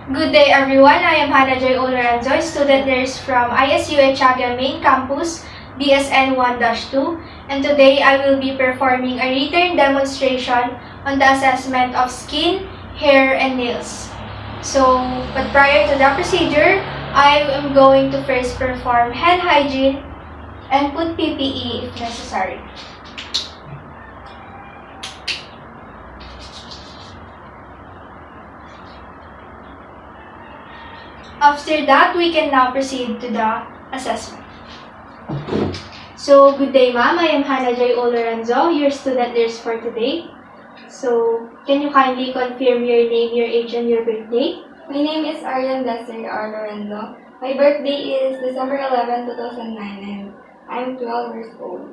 Good day everyone, I am Hannah Joy Oloranzo, student nurse from ISU Echaga Main Campus, BSN 1-2, and today I will be performing a written demonstration on the assessment of skin, hair, and nails. But prior to the procedure, I am going to first perform hand hygiene and put PPE if necessary. After that, we can now proceed to the assessment. So, good day ma'am, I am Hannah Joy Oloranzo, your student nurse for today. So, can you kindly confirm your name, your age, and your birthday? My name is Arian Desir R. Lorenzo. My birthday is December 11, 2009, and I'm 12 years old.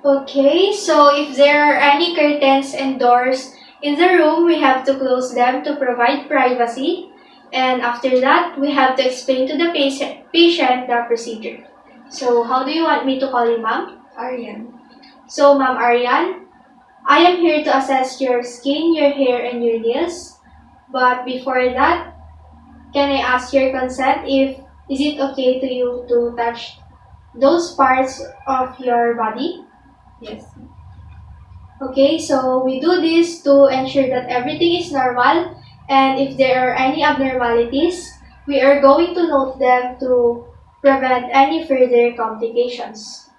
Okay, so if there are any curtains and doors in the room, we have to close them to provide privacy. And after that, we have to explain to the patient the procedure. So, how do you want me to call you, ma'am? Arian. So, ma'am Arian, I am here to assess your skin, your hair, and your nails. But before that, can I ask your consent if is it okay to you to touch those parts of your body? Yes. Okay, so we do this to ensure that everything is normal, and if there are any abnormalities, we are going to note them to prevent any further complications.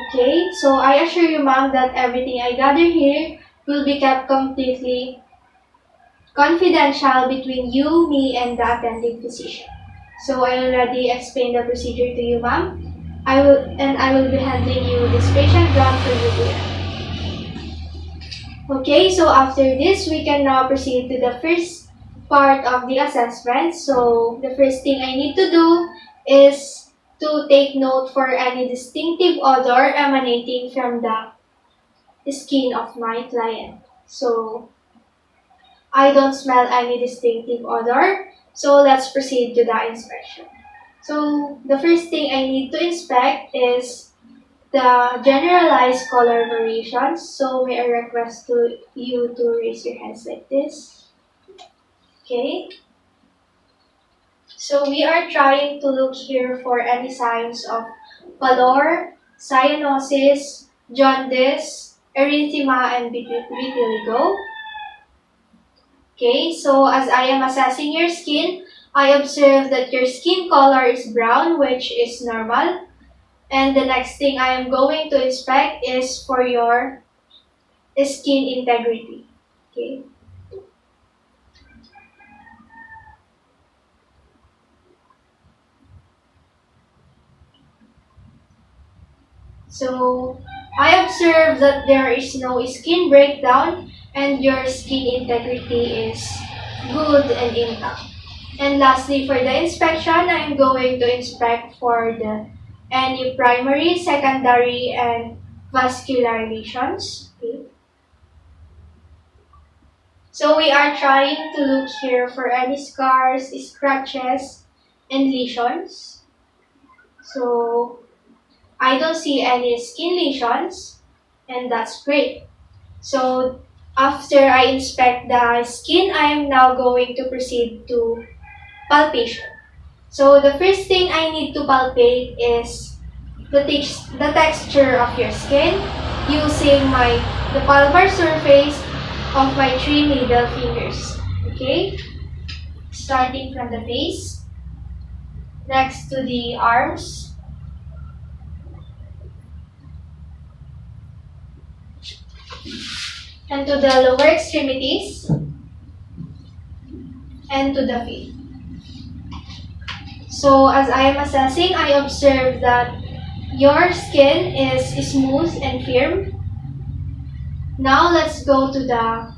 Okay, so I assure you ma'am that everything I gather here will be kept completely confidential between you, me, and the attending physician. So I already explained the procedure to you ma'am. I will be handing you this patient ground for you to enter. Okay, so after this, we can now proceed to the first part of the assessment. So the first thing I need to do is to take note for any distinctive odor emanating from the skin of my client. So I don't smell any distinctive odor. So let's proceed to the inspection. So the first thing I need to inspect is the generalized color variations. So may I request you to raise your hands like this. Okay. So we are trying to look here for any signs of pallor, cyanosis, jaundice, erythema, and vitiligo. Okay, so as I am assessing your skin, I observe that your skin color is brown, which is normal. And the next thing I am going to inspect is for your skin integrity. Okay. So I observe that there is no skin breakdown and your skin integrity is good and intact. And lastly, for the inspection, I am going to inspect for any primary, secondary, and vascular lesions. Okay. So we are trying to look here for any scars, scratches, and lesions. So I don't see any skin lesions, and that's great. So after I inspect the skin, I am now going to proceed to palpation. So the first thing I need to palpate is the texture of your skin using the palmar surface of my 3 middle fingers. Okay? Starting from the face, next to the arms, and to the lower extremities, and to the feet. So as I am assessing, I observe that your skin is smooth and firm. Now let's go to the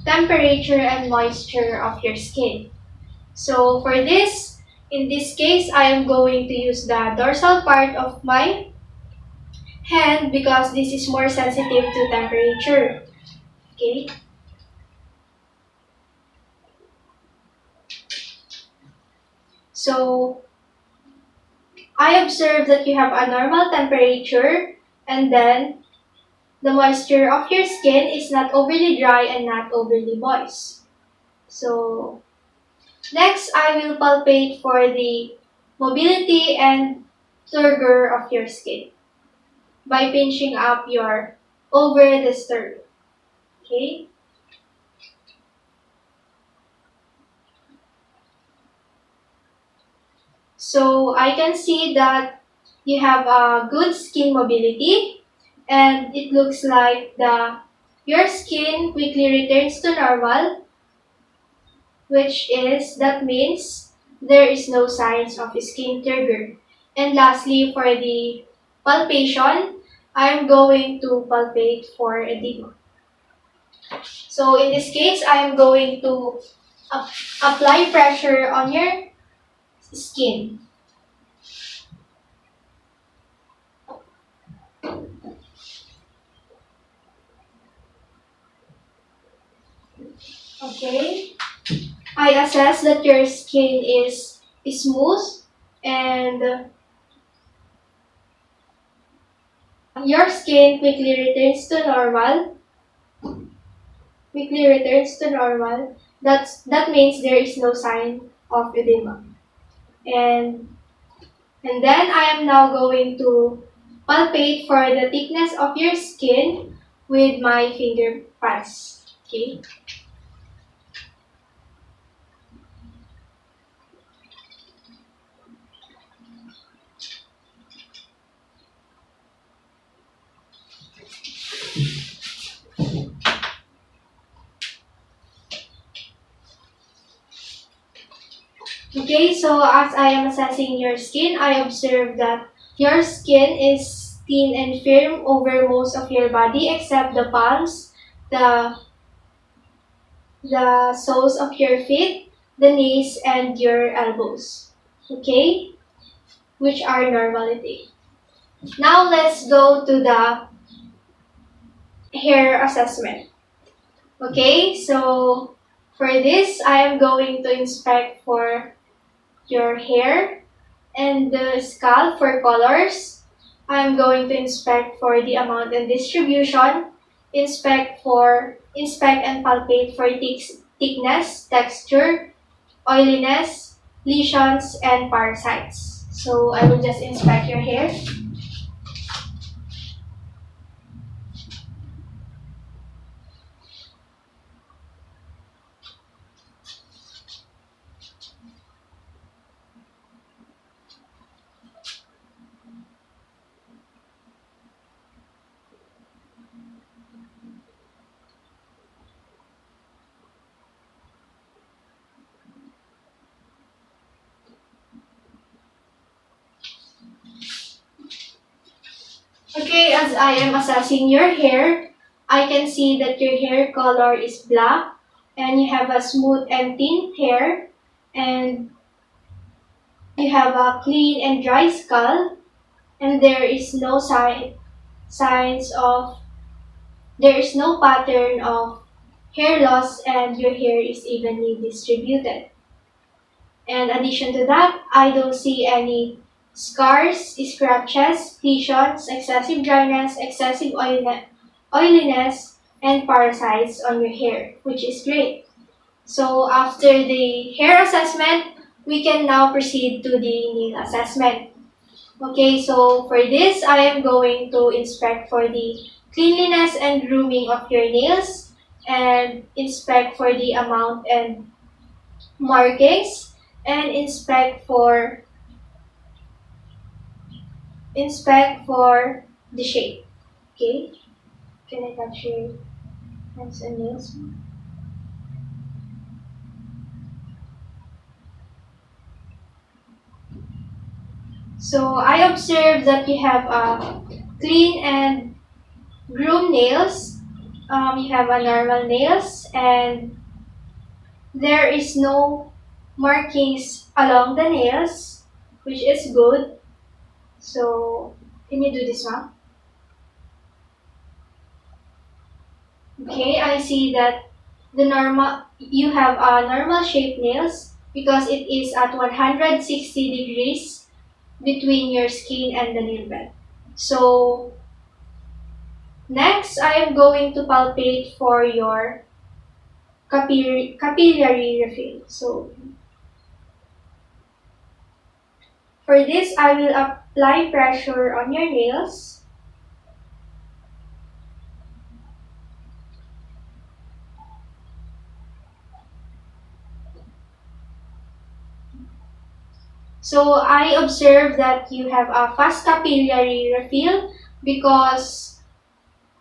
temperature and moisture of your skin. So for this, in this case, I am going to use the dorsal part of my hand because this is more sensitive to temperature. Okay. So I observe that you have a normal temperature, and then the moisture of your skin is not overly dry and not overly moist. So, next, I will palpate for the mobility and turgor of your skin by pinching up your over the sternum. Okay? So I can see that you have a good skin mobility, and it looks like your skin quickly returns to normal, that means there is no signs of skin turgor. And lastly, for the palpation, I am going to palpate for edema. So in this case, I am going to apply pressure on your skin. Okay. I assess that your skin is smooth and your skin quickly returns to normal. That means there is no sign of edema. And then I am now going to palpate for the thickness of your skin with my finger pads. Okay. Okay, so as I am assessing your skin, I observe that your skin is thin and firm over most of your body except the palms, the soles of your feet, the knees, and your elbows. Okay, which are normality. Now let's go to the hair assessment. Okay, so for this, I am going to inspect for your hair and the scalp for colors. I'm going to inspect for the amount and distribution, inspect and palpate for thickness, texture, oiliness, lesions, and parasites. So I will just inspect your hair. Okay, as I am assessing your hair, I can see that your hair color is black and you have a smooth and thin hair and you have a clean and dry scalp and there is no there is no pattern of hair loss and your hair is evenly distributed. And in addition to that, I don't see any scars, scratches, lesions, excessive dryness, excessive oiliness, and parasites on your hair, which is great. So after the hair assessment, we can now proceed to the nail assessment. Okay, so for this, I am going to inspect for the cleanliness and grooming of your nails and inspect for the amount and markings and inspect for the shape. Okay, can I touch your hands and nails? So I observe that you have clean and groomed nails. You have a normal nails and there is no markings along the nails, which is good. So can you do this one? Okay, I see that you have a normal shaped nails because it is at 160 degrees between your skin and the nail bed. So Next, I am going to palpate for your capillary refill. So, for this, I will apply pressure on your nails. So I observe that you have a fast capillary refill because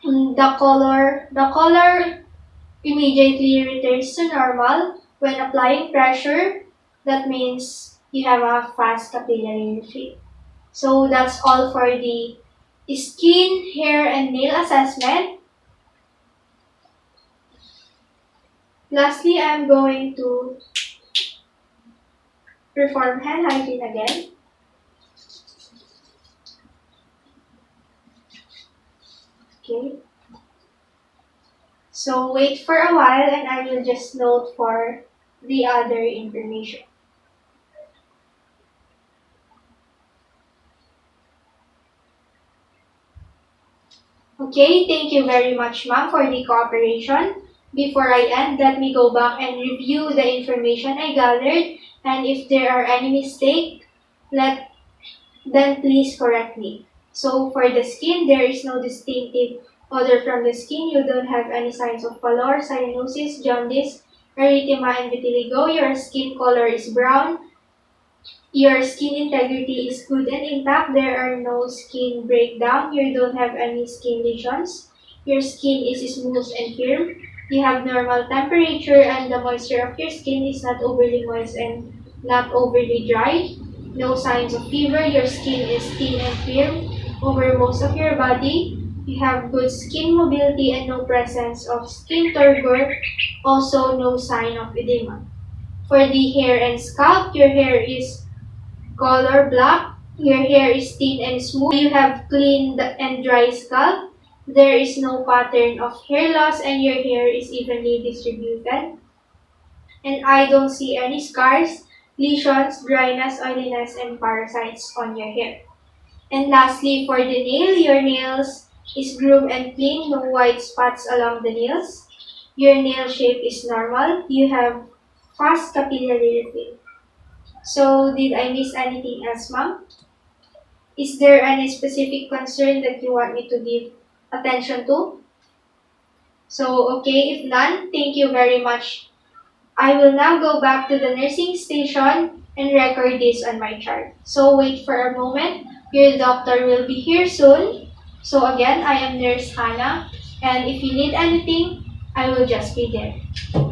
the color immediately returns to normal when applying pressure. That means you have a fast capillary refill. So that's all for the skin, hair, and nail assessment. Lastly, I'm going to perform hand hygiene again. Okay. So wait for a while and I will just note for the other information. Okay, thank you very much, ma'am, for the cooperation. Before I end, let me go back and review the information I gathered, and if there are any mistakes, then please correct me. So for the skin, there is no distinctive odor from the skin. You don't have any signs of pallor, cyanosis, jaundice, erythema, and vitiligo. Your skin color is brown. Your skin integrity is good and intact. There are no skin breakdown. You don't have any skin lesions. Your skin is smooth and firm. You have normal temperature and the moisture of your skin is not overly moist and not overly dry. No signs of fever. Your skin is thin and firm over most of your body. You have good skin mobility and no presence of skin turgor. Also, no sign of edema. For the hair and scalp, your hair is color black. Your hair is thin and smooth. You have clean and dry scalp. There is no pattern of hair loss and your hair is evenly distributed. And I don't see any scars, lesions, dryness, oiliness, and parasites on your hair. And lastly, for the nail, your nails is groomed and clean, no white spots along the nails. Your nail shape is normal. You have fast capillary refill. So, did I miss anything else, ma'am? Is there any specific concern that you want me to give attention to? So, okay, if none, thank you very much. I will now go back to the nursing station and record this on my chart. So, wait for a moment. Your doctor will be here soon. So, again, I am Nurse Hannah, and if you need anything, I will just be there.